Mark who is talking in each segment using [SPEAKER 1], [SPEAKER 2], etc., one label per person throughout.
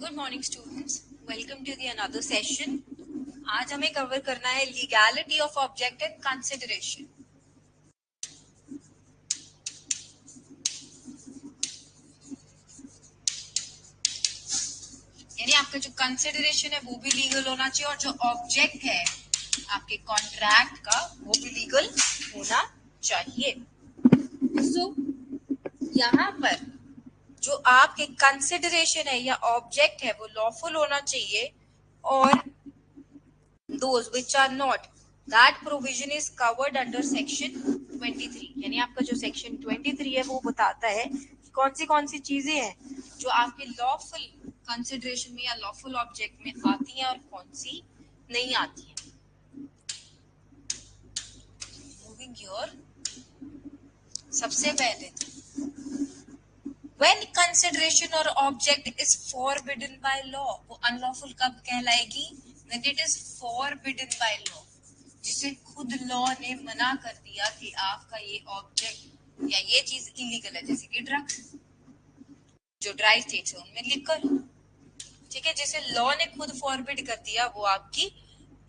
[SPEAKER 1] Good morning students, welcome to the another session. आज हमें cover करना है लीगैलिटी ऑफ ऑब्जेक्टिव कंसिडरेशन। यानी आपका जो कंसिडरेशन है वो भी लीगल होना चाहिए और जो ऑब्जेक्ट है आपके कॉन्ट्रैक्ट का वो भी लीगल होना चाहिए। सो यहाँ पर जो आपके कंसिडरेशन है या ऑब्जेक्ट है वो लॉफुल होना चाहिए और those which are not, that provision is covered under section 23। यानी आपका जो सेक्शन 23 है वो बताता है कि कौन सी चीजें हैं जो आपके लॉफुल कंसिडरेशन में या लॉफुल ऑब्जेक्ट में आती हैं और कौन सी नहीं आती हैं। मूविंग योर, सबसे पहले when consideration or object is forbidden by law, वो अनलॉफुल कब कहलाएगी? when it is forbidden by law, जिसे खुद लॉ ने मना कर दिया कि आपका ये ऑब्जेक्ट या ये चीज इलीगल है, जैसे कि ड्रग्स, जो ड्राई स्टेट्स है उनमें लिकर, ठीक है, जिसे लॉ ने खुद फॉरबिड कर दिया वो आपकी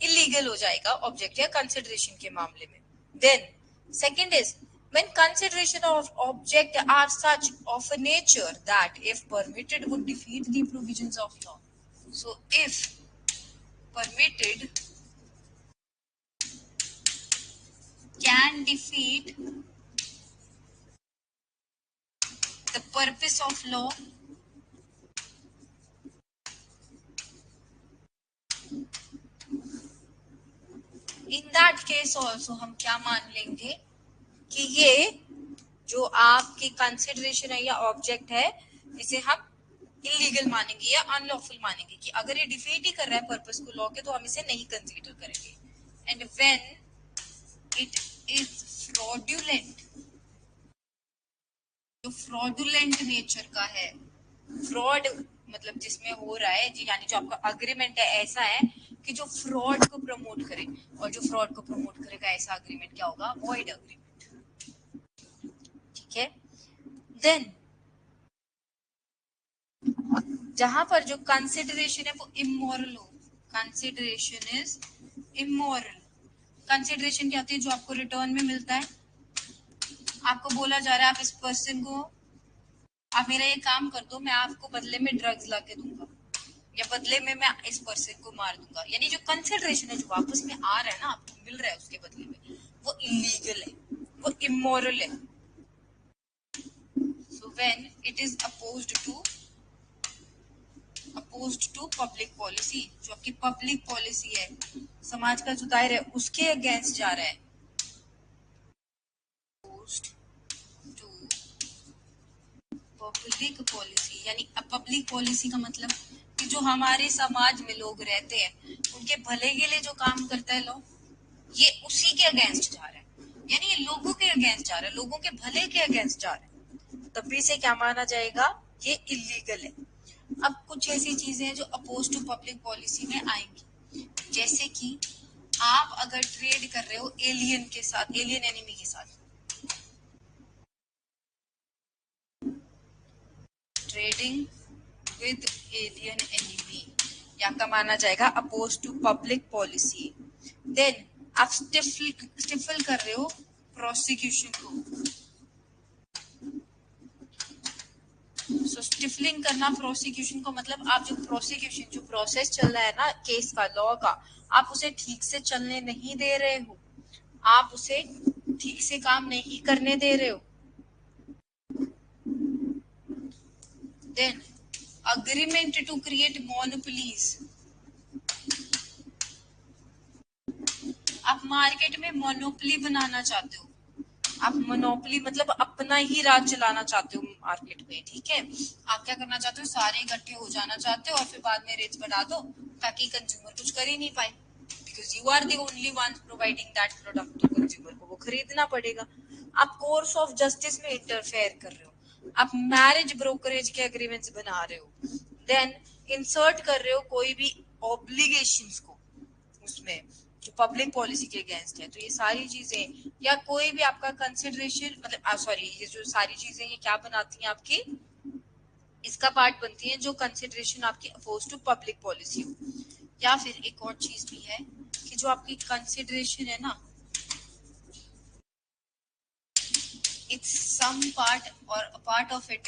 [SPEAKER 1] इलीगल हो जाएगा ऑब्जेक्ट या कंसिडरेशन के मामले में। Then second is when consideration of object are such of a nature that if permitted would defeat the provisions of law. So if permitted can defeat the purpose of law, in that case also हम क्या मान लेंगे कि ये जो आपकी consideration है या ऑब्जेक्ट है इसे हम इलीगल मानेंगे या अनलॉफुल मानेंगे कि अगर ये डिफीट ही कर रहा है पर्पस को लॉ के तो हम इसे नहीं कंसीडर करेंगे। And when it is fraudulent, जो फ्रॉडुलेंट नेचर का है, फ्रॉड मतलब जिसमें हो रहा है जी, यानी जो आपका अग्रीमेंट है ऐसा है कि जो फ्रॉड को प्रमोट करे, और जो फ्रॉड को प्रमोट करेगा ऐसा अग्रीमेंट क्या होगा? वॉइड अग्रीमेंट, ठीक है। देन जहां पर जो कंसिडरेशन है वो इमोरल हो, कंसिडरेशन इज इमोरल। कंसिडरेशन क्या होती है? जो आपको रिटर्न में मिलता है, आपको बोला जा रहा है आप इस पर्सन को, आप मेरा ये काम कर दो, मैं आपको बदले में ड्रग्स ला के दूंगा या बदले में मैं इस पर्सन को मार दूंगा। यानी जो कंसिडरेशन है जो वापस में आ रहा है ना, आपको मिल रहा है उसके बदले में, वो इलीगल है, वो इमोरल है। So when it is opposed to public policy, जो आपकी पब्लिक पॉलिसी है, समाज का जो दायरा है उसके अगेंस्ट जा रहा है, अपोज्ड टू पब्लिक पॉलिसी। यानी पब्लिक पॉलिसी का मतलब कि जो हमारे समाज में लोग रहते हैं उनके भले के लिए जो काम करता है लॉ, ये उसी के अगेंस्ट जा रहा है, यानी ये लोगों के अगेंस्ट जा रहा है, लोगों के भले के अगेंस्ट जा रहा है, तब भी इसे क्या माना जाएगा? ये इलीगल है। अब कुछ ऐसी चीजें हैं जो अपोज टू पब्लिक पॉलिसी में आएंगी, जैसे कि आप अगर ट्रेड कर रहे हो एलियन के साथ, एलियन एनिमी के साथ, ट्रेडिंग विद एलियन एनिमी, या आपका माना जाएगा oppose to public policy. Then आप स्टिफल कर रहे हो प्रोसिक्यूशन को, सो स्टिफलिंग करना प्रोसिक्यूशन को मतलब आप जो प्रोसिक्यूशन, जो प्रोसेस चल रहा है ना केस का, लॉ का, आप उसे ठीक से चलने नहीं दे रहे हो, आप उसे ठीक से काम नहीं करने दे रहे हो। Then agreement to create monopolies, आप मार्केट में मोनोपोली बनाना चाहते हो, आप मोनोपोली मतलब अपना ही राज चलाना चाहते हो मार्केट में, ठीक है। आप क्या करना चाहते हो? सारे इकट्ठे हो जाना चाहते हो और फिर बाद में रेट्स बढ़ा दो ताकि कंज्यूमर कुछ कर ही नहीं पाए, because you are the only one providing that product to consumer, को वो खरीदना पड़ेगा। आप कोर्स ऑफ जस्टिस में इंटरफेयर कर रहे हो, आप मैरिज ब्रोकरेज के एग्रीमेंट्स बना रहे हो, देन इंसर्ट कर रहे हो कोई भी ऑब्लिगेशंस को उसमें जो पब्लिक पॉलिसी के अगेंस्ट है। तो ये सारी चीजें या कोई भी आपका कंसिडरेशन मतलब सॉरी, ये जो सारी चीजें ये क्या बनाती हैं? आपकी इसका पार्ट बनती है जो कंसिडरेशन आपकी अपोज टू पब्लिक पॉलिसी हो। या फिर एक और चीज भी है कि जो आपकी कंसिडरेशन है ना, इट्स सम पार्ट और a part of it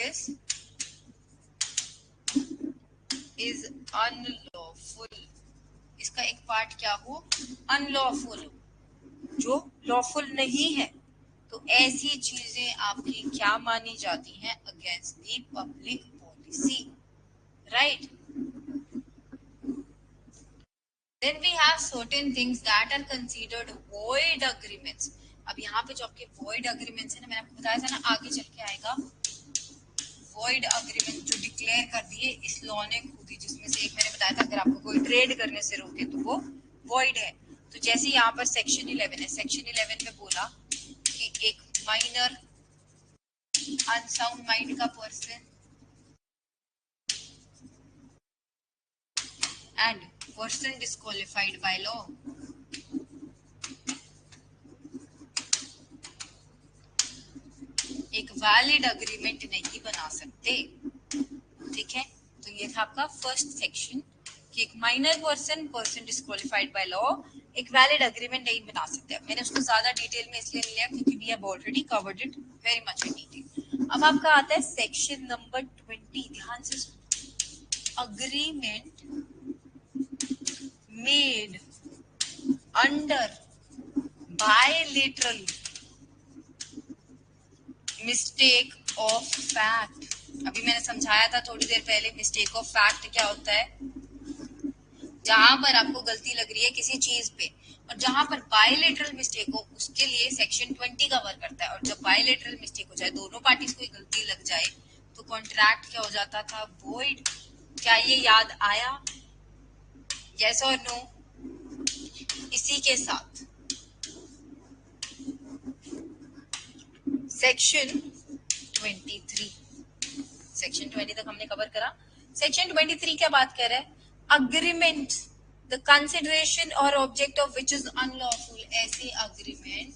[SPEAKER 1] is unlawful. इसका एक पार्ट क्या हो, अनलॉफुल हो, जो लॉफुल नहीं है। तो ऐसी चीजें आपकी क्या मानी जाती हैं, against the public policy, right. Then we have certain things that are considered void agreements. अब यहाँ पे जो आपके void agreements है ना, मैंने आपको बताया था ना, आगे चल के आएगा void agreement जो डिक्लेयर कर दिए इस लॉ ने खुद ही, जिसमें से एक मैंने बताया था अगर आपको कोई ट्रेड करने से रोके तो वो void है। तो जैसे यहाँ पर सेक्शन 11 है, सेक्शन 11 में बोला कि एक माइनर अनसाउंड माइंड का person and person disqualified by law एक वैलिड अग्रीमेंट नहीं बना सकते, ठीक है। तो ये था आपका फर्स्ट सेक्शन कि एक minor person, person disqualified by law एक वैलिड अग्रीमेंट नहीं बना सकते। मैंने उसको ज्यादा डिटेल में इसलिए नहीं लिया क्योंकि we have already covered it very much in detail. अब आपका आता है सेक्शन नंबर 20, ध्यान से सुनो। Agreement made under bilateral mistake of fact. अभी मैंने समझाया था थोड़ी देर पहले, मिस्टेक ऑफ फैक्ट क्या होता है, जहां पर आपको गलती लग रही है किसी चीज पे, और जहां पर बायलेटरल मिस्टेक हो उसके लिए सेक्शन 20 कवर करता है। और जब बायलेटरल मिस्टेक हो जाए, दोनों पार्टीज को गलती लग जाए, तो कॉन्ट्रैक्ट क्या हो जाता था, वॉइड। क्या ये याद आया, यस और नो? इसी के साथ सेक्शन 23, सेक्शन 20 तक हमने कवर करा। सेक्शन 23 क्या बात कर रहा है, अग्रीमेंट द कंसिडरेशन और object of which is unlawful. ऐसे अग्रीमेंट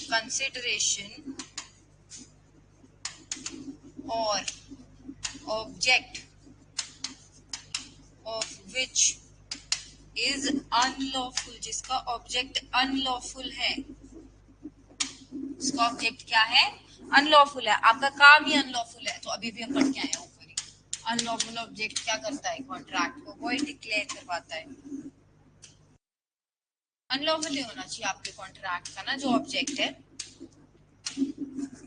[SPEAKER 1] कंसिडरेशन और object of which is unlawful, जिसका ऑब्जेक्ट अनलॉफुल है, उसका ऑब्जेक्ट क्या है, अनलॉफुल है, आपका काम ही अनलॉफुल है। तो अभी भी हम पढ़ के आए हैं ऊपर ही, अनलॉफुल ऑब्जेक्ट क्या करता है, कॉन्ट्रैक्ट को वॉइड डिक्लेयर करवाता है। अनलॉफुल ही होना चाहिए आपके कॉन्ट्रैक्ट का ना जो ऑब्जेक्ट है।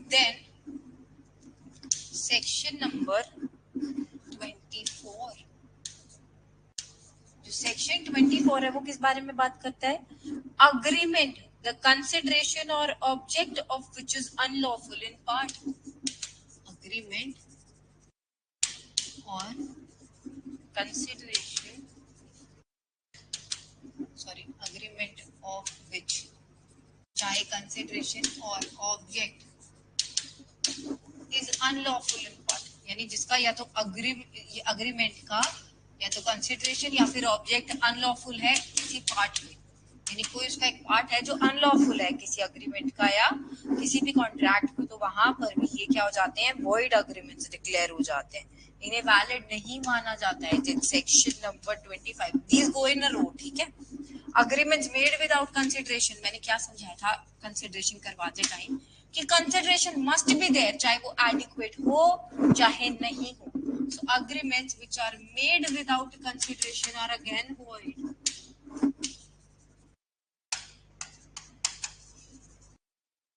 [SPEAKER 1] देन सेक्शन नंबर 24, जो सेक्शन 24 है वो किस बारे में बात करता है, अग्रीमेंट द कंसिडरेशन और object of which is unlawful in part. Agreement और consideration, sorry, agreement of which, चाहे कंसिडरेशन और object is unlawful in part, यानी जिसका या तो अग्रीमेंट का या तो कंसिडरेशन या फिर ऑब्जेक्ट अनलॉफुल है किसी पार्ट में, यानी कोई उसका एक पार्ट है जो अनलॉफुल है किसी अग्रीमेंट का या किसी भी कॉन्ट्रैक्ट को, तो वहां पर भी ये क्या हो जाते हैं, वॉइड अग्रीमेंट्स डिक्लेयर हो जाते हैं, इन्हें वैलिड नहीं माना जाता है। सेक्शन नंबर 25, दीज गो इन अ रो, ठीक है। अग्रीमेंट्स मेड विदाउट कंसिडरेशन, मैंने क्या समझाया था कंसिडरेशन करवाते टाइम, कि कंसिडरेशन मस्ट बी देयर, चाहे वो एडिक्वेट हो चाहे नहीं हो। So agreements which are made without consideration are again void.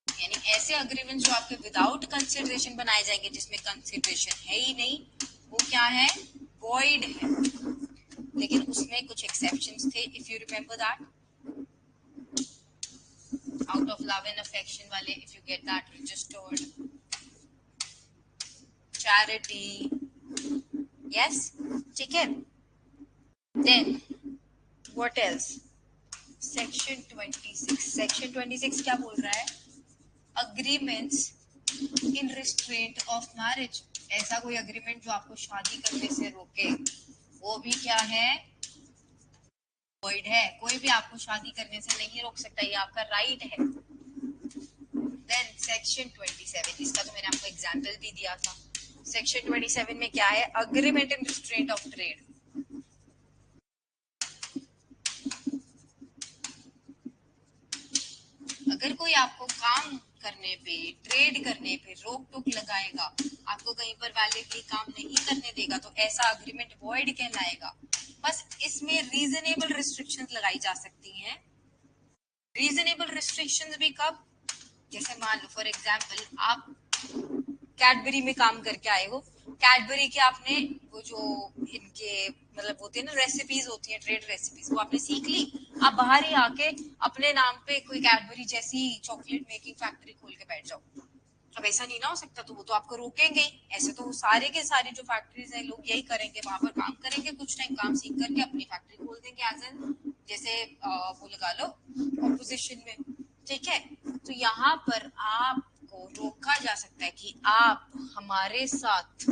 [SPEAKER 1] यानी ऐसे अग्रीमेंट जो आपके विदाउट कंसिडरेशन बनाए जाएंगे, जिसमें कंसिडरेशन है ही नहीं, वो क्या है, वॉइड है। लेकिन उसमें कुछ एक्सेप्शंस थे, if you remember that, out of love and affection वाले, if you get that registered, charity, yes, ठीक है। Then what else, section 26, section 26 क्या बोल रहा है, agreements in restraint of marriage. ऐसा कोई अग्रीमेंट जो आपको शादी करने से रोके, वो भी क्या है, वॉइड है। कोई भी आपको शादी करने से नहीं रोक सकता, ये आपका राइट है। देन सेक्शन 27, इसका तो मैंने आपको एग्जांपल भी दिया था। सेक्शन 27 में क्या है? Agreement and restraint of trade. अगर कोई आपको काम करने पे, ट्रेड करने पे रोक टोक लगाएगा, आपको कहीं पर वैलिडली काम नहीं करने देगा, तो ऐसा अग्रीमेंट वॉइड कहलाएगा। बस इसमें रीजनेबल रिस्ट्रिक्शंस लगाई जा सकती हैं। रीजनेबल रिस्ट्रिक्शंस भी कब? जैसे मान लो फॉर एग्जांपल आप कैडबरी में काम करके आए हो, कैडबरी के आपने वो जो इनके मतलब होते हैं ना रेसिपीज होती हैं, ट्रेड रेसिपीज, वो आपने सीख ली। आप बाहर ही आके अपने नाम पे कोई कैडबरी जैसी चॉकलेट मेकिंग फैक्ट्री खोल के बैठ जाओ। अब ऐसा नहीं ना हो सकता, तो वो तो आपको रोकेंगे ही। ऐसे तो सारे के सारे जो फैक्ट्रीज हैं लोग यही करेंगे, वहां पर काम करेंगे, कुछ टाइम काम सीख करके अपनी फैक्ट्री खोल देंगे एज एन, जैसे वो लगा लो ऑपोजिशन में। ठीक है, तो यहाँ पर आपको रोका जा सकता है कि आप हमारे साथ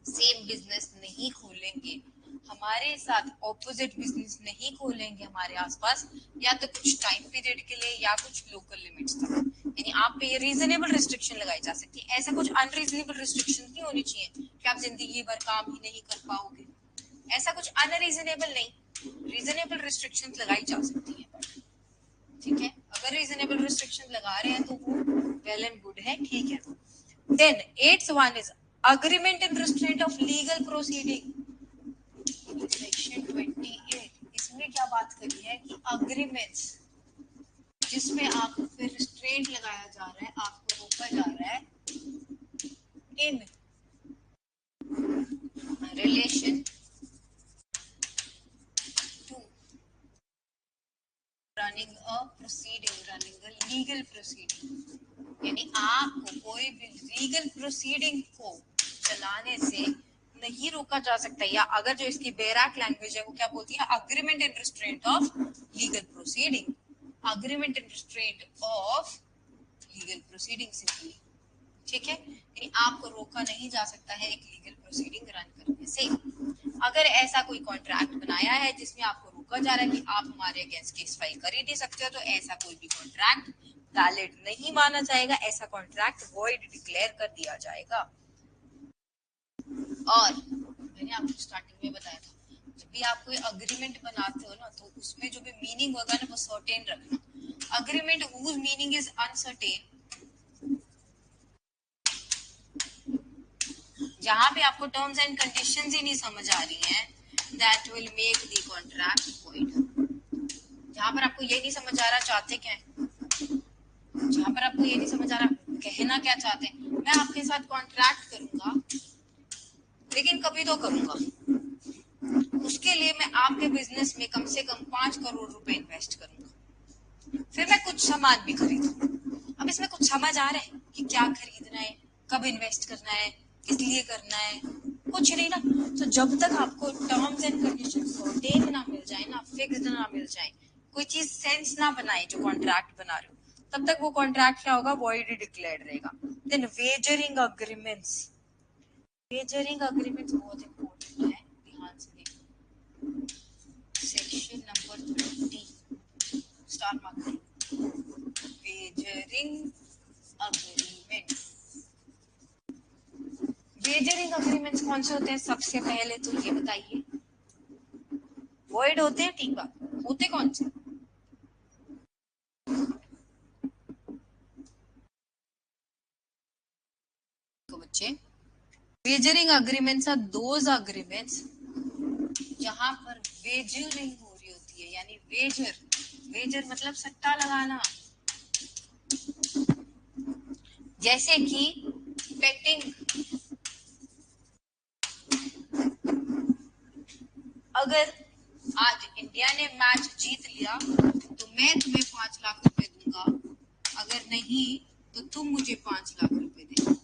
[SPEAKER 1] सेम बिजनेस नहीं खोलेंगे, हमारे साथ ऑपोजिट बिजनेस नहीं खोलेंगे हमारे आसपास, या तो कुछ टाइम पीरियड के लिए या कुछ लोकल लिमिट्स तक। यानी आप पे ये रीजनेबल रिस्ट्रिक्शन लगाई जा सकती है। ऐसा कुछ अनरीजनेबल रिस्ट्रिक्शन नहीं होनी चाहिए कि आप जिंदगी भर काम ही नहीं कर पाओगे। ऐसा कुछ अनरीजनेबल नहीं, रीजनेबल रिस्ट्रिक्शन लगाई जा सकती है। ठीक है, अगर रीजनेबल रिस्ट्रिक्शन लगा रहे हैं तो वो वेल एंड गुड है, ठीक है। Then 8th one is agreement in restraint of legal proceeding. Section 28, इसमें क्या बात करी है कि अग्रीमेंट्स जिसमें आप पे रिस्ट्रेंट लगाया जा रहा है, आपको रोका जा रहा है in relation to running a proceeding, running a legal proceeding. यानी आपको कोई भी लीगल प्रोसीडिंग को चलाने से नहीं रोका जा सकता, या अगर जो इसकी बेराक लैंग्वेज है वो क्या बोलती है? Agreement in restraint of legal proceeding, agreement in restraint of legal proceeding simply. ठीक है, यानी आपको रोका नहीं जा सकता है एक लीगल प्रोसीडिंग रन करने से। अगर ऐसा कोई कॉन्ट्रैक्ट बनाया है जिसमें आपको रोका जा रहा है कि आप हमारे अगेंस्ट केस फाइल कर ही नहीं सकते हो, तो ऐसा कोई भी कॉन्ट्रैक्ट वैलिड नहीं माना जाएगा, ऐसा कॉन्ट्रैक्ट वॉइड डिक्लेयर कर दिया जाएगा। और मैंने आपको स्टार्टिंग में बताया था, जब भी आप कोई अग्रीमेंट बनाते हो ना, तो उसमें जो भी मीनिंग होगा ना वो सर्टेन रखना। Agreement whose meaning is uncertain, जहां पे आपको टर्म्स एंड कंडीशंस ही नहीं समझ आ रही हैं, that will make the contract void. जहां पर आपको ये नहीं समझ आ रहा चाहते क्या है, जहां पर आपको ये नहीं समझ आ रहा कहना क्या चाहते हैं, मैं आपके साथ कॉन्ट्रैक्ट करूंगा लेकिन कभी तो करूंगा, उसके लिए मैं आपके बिजनेस में कम से कम 5 करोड़ रुपए इन्वेस्ट करूंगा, फिर मैं कुछ सामान भी खरीदूंगा। अब इसमें कुछ समझ आ रहा है कि क्या खरीदना है, कब इन्वेस्ट करना है, किस लिए करना है? कुछ नहीं ना। तो जब तक आपको टर्म्स एंड कंडीशंस सर्टेन ना मिल जाए ना, फिक्स्ड ना मिल जाए, कोई चीज सेंस ना बनाए जो कॉन्ट्रैक्ट बना रहे हो, तब तक वो कॉन्ट्रैक्ट क्या होगा? वॉइड डिक्लेयर्ड रहेगा। Then wagering agreements, wagering agreements बहुत इंपॉर्टेंट है, ध्यान से देखो। सेक्शन नंबर 30 स्टार मार्क करो, वेजरिंग अग्रीमेंट। वेजरिंग अग्रीमेंट्स कौन से होते हैं? सबसे पहले तो ये बताइए, वॉइड होते हैं, ठीक बात, होते कौन से? तो बच्चे, wagering agreements are those agreements जहां पर वेजरिंग हो रही होती है, यानी वेजर, वेजर मतलब सट्टा लगाना, जैसे कि बेटिंग। अगर आज इंडिया ने मैच जीत लिया तो मैं तुम्हें 5 लाख रुपए दूंगा, अगर नहीं तो तुम मुझे 5 लाख रुपए देना।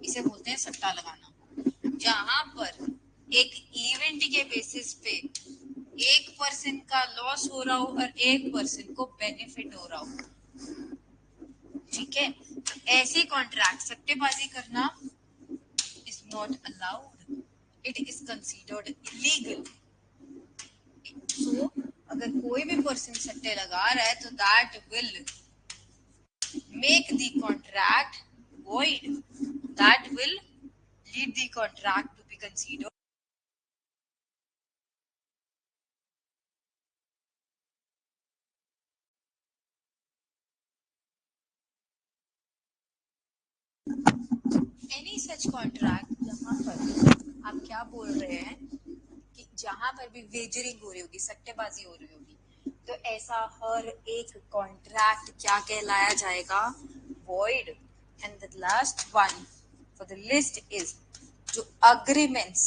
[SPEAKER 1] इसे बोलते हैं सट्टा लगाना, जहां पर एक इवेंट के बेसिस पे एक पर्सन का लॉस हो रहा हो और एक पर्सन को बेनिफिट हो रहा हो। ठीक है, ऐसे कॉन्ट्रैक्ट सट्टेबाजी करना is not allowed, it is considered illegal. So अगर कोई भी पर्सन सट्टे लगा रहा है तो that will make the contract void, that will lead the contract to be considered any such contract जहां पर आप क्या बोल रहे हैं कि जहां पर भी वेजरिंग हो रही होगी, सट्टेबाजी हो रही होगी, तो ऐसा हर एक कॉन्ट्रैक्ट क्या कहलाया जाएगा? void. And the last one for the list is जो agreements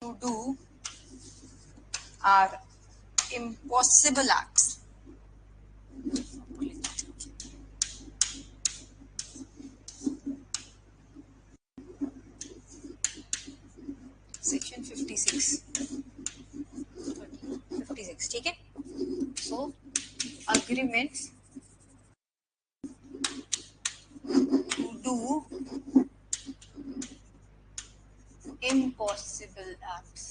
[SPEAKER 1] to do are impossible acts. Section 56 ठीक है. सो agreements to do impossible acts.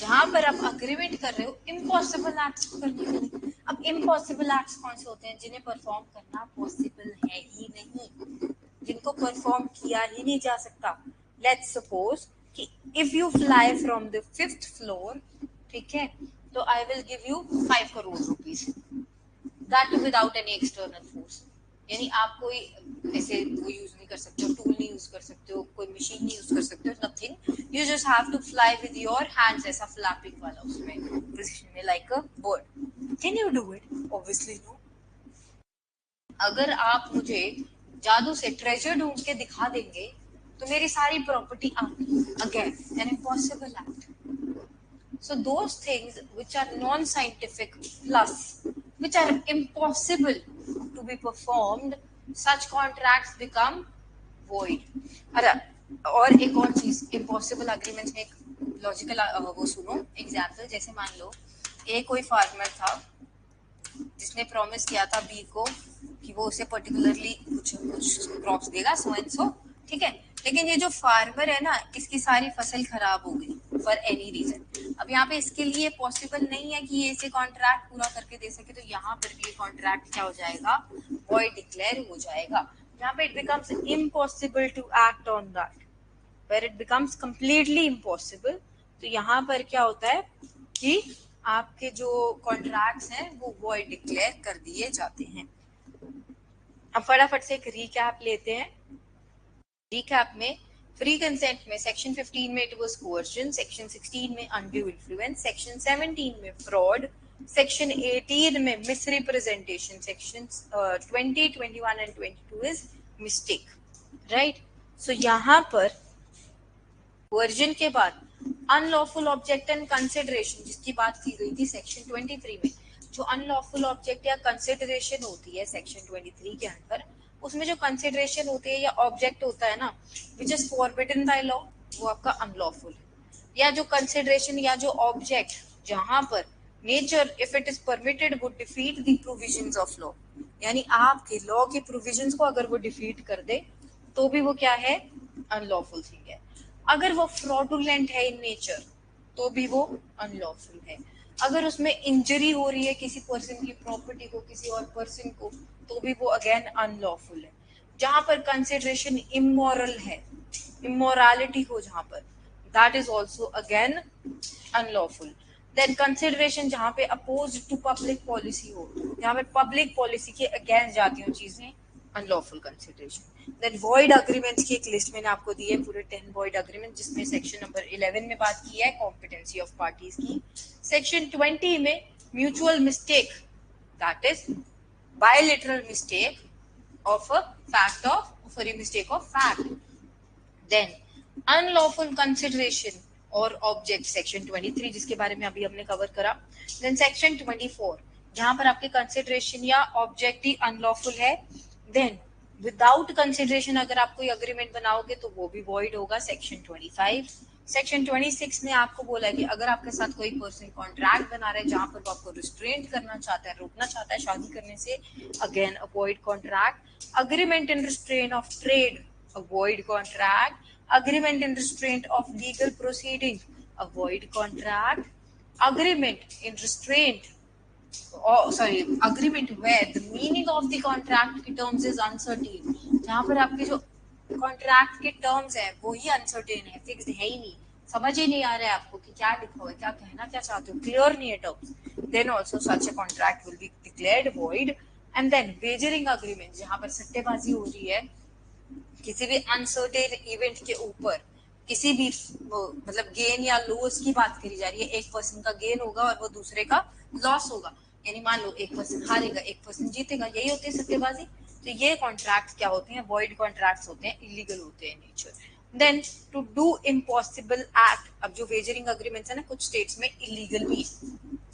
[SPEAKER 1] जहां पर आप अग्रीमेंट कर रहे हो इम्पॉसिबल एक्ट्स को करने के लिए. अब इम्पॉसिबल एक्ट्स कौन से होते हैं? जिन्हें परफॉर्म करना पॉसिबल है ही नहीं, जिनको परफॉर्म किया ही नहीं जा सकता. लेट्स सपोज कि if you fly from the 5th floor, ठीक है, तो I will give you 5 crore rupees, that without any external force. यानी आप कोई ऐसे वो यूज नहीं कर सकते हो, टूल नहीं यूज कर सकते हो, कोई मशीन नहीं यूज कर सकते हो, nothing. You just have to fly with your hands, ऐसा फ्लैपिंग वाला उसमें पोजीशन में like a bird. Can you do it? Obviously no. अगर आप मुझे जादू से ट्रेजर ढूंढ के दिखा देंगे तो मेरी सारी प्रॉपर्टी आपकी. Again an impossible act. So those things which are non-scientific plus which are impossible to be performed, such contracts become void. अच्छा, और एक और चीज impossible agreements में एक लॉजिकल वो सुनो एग्जाम्पल. जैसे मान लो एक कोई फार्मर था जिसने प्रॉमिस किया था बी को कि वो उसे पर्टिकुलरली कुछ क्रॉप्स देगा, सो एंड सो, ठीक है. लेकिन ये जो फार्मर है ना, इसकी सारी फसल खराब हो गई फॉर एनी रीजन. अब यहाँ पे इसके लिए पॉसिबल नहीं है कि ये इसे कॉन्ट्रैक्ट पूरा करके दे सके, तो यहाँ पर भी ये कॉन्ट्रैक्ट क्या हो जाएगा? वॉइड डिक्लेयर हो जाएगा. यहाँ पे it becomes impossible to act on that, where it becomes completely impossible. तो यहाँ पर क्या होता है कि आपके जो कॉन्ट्रैक्ट्स हैं वो वॉइड डिक्लेयर कर दिए जाते हैं. अब फटाफट से एक रीकैप लेते हैं. रीकैप में फ्री कंसेंट में सेक्शन 15 में इट वाज कोercion, सेक्शन 16 में अनड्यू इन्फ्लुएंस, सेक्शन 17 में फ्रॉड, सेक्शन 18 में misrepresentation, section 20, 21 and 22 is mistake. Right. So यहाँ पर कोercion के बाद अनलॉफुल ऑब्जेक्ट एंड कंसिडरेशन जिसकी बात की गई थी सेक्शन 23 में. जो अनलॉफुल ऑब्जेक्ट या कंसिडरेशन होती है सेक्शन 23 के अंदर, उसमें जो कंसिडरेशन होती है या ऑब्जेक्ट होता है ना which is forbidden by law, वो आपका अनलॉफुल है. या जो कंसिडरेशन या जो ऑब्जेक्ट जहां पर nature if it is permitted would defeat the provisions of law, यानी आपके लॉ के प्रोविजंस को अगर वो डिफीट कर दे तो भी वो क्या है? अनलॉफुल थिंग है. अगर वो फ्रॉडुलेंट है इन नेचर तो भी वो अनलॉफुल है. अगर उसमें इंजरी हो रही है किसी पर्सन की प्रॉपर्टी को किसी और पर्सन को तो भी वो अगेन अनलॉफुल है. जहां पर कंसिडरेशन इमोरल है, इमोरालिटी हो जहां पर, that is also again unlawful. Then consideration जहां पे अपोज टू पब्लिक पॉलिसी हो, जहां पे पब्लिक पॉलिसी के अगेंस्ट जाती हो चीजें, unlawful consideration. Then void agreements की एक लिस्ट मैंने आपको दी है, पूरे 10 वॉइड अग्रीमेंट, जिसमें सेक्शन नंबर 11 में बात की है कॉम्पिटेंसी ऑफ पार्टीज की. सेक्शन 20 में mutual mistake, that is bilateral mistake of a fact of sorry mistake of fact. Then unlawful consideration और ऑब्जेक्ट सेक्शन 23 जिसके बारे में अभी हमने कवर करा. देन सेक्शन 24 जहां पर आपके कंसिडरेशन या ऑब्जेक्ट ही अनलॉफुल है. देन विदाउट कंसिडरेशन अगर आप कोई अग्रीमेंट बनाओगे तो वो भी वॉइड होगा, सेक्शन 25. सेक्शन 26 में आपको बोला है कि अगर आपके साथ कोई पर्सन कॉन्ट्रैक्ट बना रहा है जहां पर वो आपको रिस्ट्रेंट करना चाहता है, रोकना चाहता है शादी करने से, again avoid contract. Agreement in restrain of trade, avoid contract. Agreement in restraint of legal proceedings, avoid contract, agreement in restraint, agreement where the meaning of the contract के terms is uncertain, जहाँ पर आपके जो contract के terms है वो ही uncertain है, fixed है ही नहीं, समझ ही नहीं आ रहा है आपको कि क्या लिखा हुआ है, क्या कहना क्या चाहते हो, क्लियर नहीं है terms, then also such a contract will be declared void. And then wagering agreement, जहाँ पर सट्टेबाजी हो रही है किसी भी अनसर्टेन इवेंट के ऊपर, किसी भी मतलब गेन या लॉस की बात करी जा रही है, एक पर्सन का गेन होगा और वो दूसरे का लॉस होगा, यानी मान लो एक पर्सन हारेगा एक पर्सन जीतेगा, यही होती है सट्टेबाजी. तो ये कॉन्ट्रैक्ट क्या होते हैं, वॉइड कॉन्ट्रैक्ट्स होते हैं, इलीगल होते हैं nature. Then to do impossible act, अब जो वेजरिंग अग्रीमेंट्स है ना कुछ स्टेट्स में इलीगल भी है,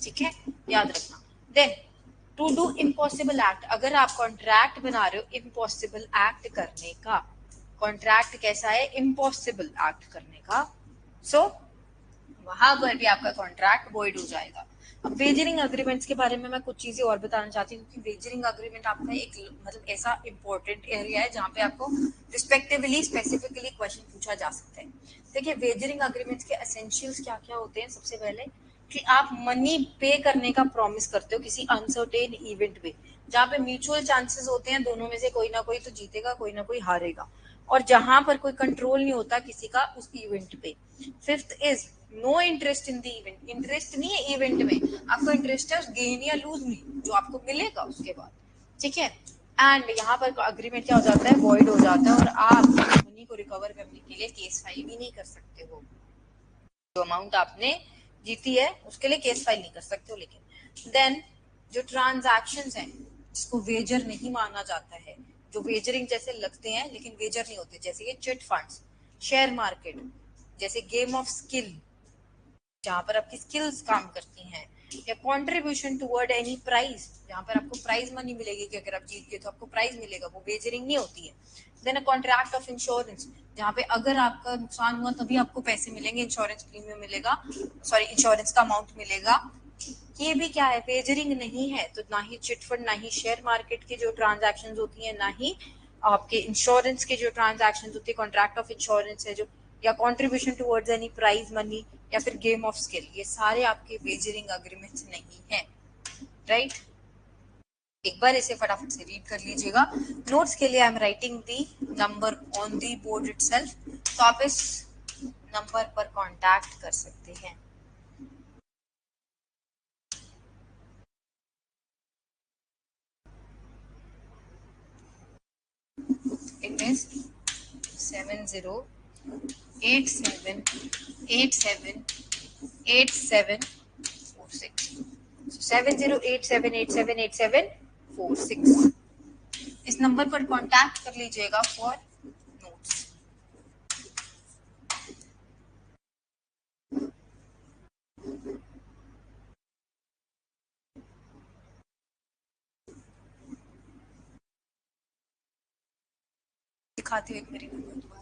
[SPEAKER 1] ठीक है, याद रखना. Then to do impossible act, अगर आप कॉन्ट्रैक्ट बना रहे हो इम्पॉसिबल एक्ट करने का, कॉन्ट्रैक्ट कैसा है, इम्पॉसिबल एक्ट करने का, सो वहां पर भी आपका कॉन्ट्रैक्ट वॉइड हो जाएगा. अब वेजरिंग अग्रीमेंट्स के बारे में मैं कुछ चीजें और बताना चाहती हूँ, क्योंकि वेजरिंग अग्रीमेंट आपका एक मतलब ऐसा इंपॉर्टेंट एरिया है जहाँ पे आपको रिस्पेक्टिवली स्पेसिफिकली क्वेश्चन पूछा जा सकता है. देखिए वेजरिंग अग्रीमेंट्स के एसेंशियल्स क्या क्या होते हैं. सबसे पहले कि आप मनी पे करने का प्रॉमिस करते हो किसी अनसर्टेन इवेंट पे, जहाँ पे म्यूचुअल चांसेस होते हैं दोनों में से कोई ना कोई तो जीतेगा कोई ना कोई हारेगा, और जहां पर कोई कंट्रोल नहीं होता किसी का उस इवेंट पे. Fifth is no interest in the event, interest नहीं है इवेंट में, आपको इंटरेस्ट है गेन या लूज में जो आपको मिलेगा उसके बाद, ठीक है. एंड यहाँ पर अग्रीमेंट क्या हो जाता है, वॉइड हो जाता है, और आप मनी को रिकवर करने के लिए केस फाइल भी नहीं कर सकते हो, जो अमाउंट आपने जीती है उसके लिए केस फाइल नहीं कर सकते हो. लेकिन देन जो ट्रांजैक्शंस हैं जिसको वेजर नहीं माना जाता है, जो वेजरिंग जैसे लगते हैं लेकिन वेजर नहीं होते, जैसे ये चिट फंड्स, शेयर मार्केट, जैसे गेम ऑफ स्किल जहाँ पर आपकी स्किल्स काम करती हैं, या कंट्रीब्यूशन टुवर्ड एनी प्राइज जहाँ पर आपको प्राइज मनी मिलेगी कि अगर आप जीत गए तो आपको प्राइज मिलेगा, वो वेजरिंग नहीं होती है. Then a contract of insurance, जहाँ पे अगर आपका नुकसान हुआ तभी आपको पैसे मिलेंगे, इंश्योरेंस प्रीमियम मिलेगा, सॉरी इंश्योरेंस का अमाउंट मिलेगा, ये भी क्या है, वेजरिंग नहीं है. तो ना ही चिटफंड, ना ही शेयर मार्केट की जो ट्रांजैक्शंस होती है, ना ही आपके इंश्योरेंस के जो ट्रांजैक्शंस होती है, कॉन्ट्रैक्ट ऑफ इंश्योरेंस है जो, या contribution towards any prize money, या फिर गेम ऑफ स्किल, ये सारे आपके वेजरिंग अग्रीमेंट्स नहीं है, राइट. एक बार इसे फटाफट से रीड कर लीजिएगा. नोट्स के लिए I am writing the number on the board itself, तो आप इस नंबर पर कांटेक्ट कर सकते हैं. इट इज 7087878746, 7087878746, इस नंबर पर कांटेक्ट कर लीजिएगा फॉर नोट्स. दिखाती हूँ एक मेरी नंबर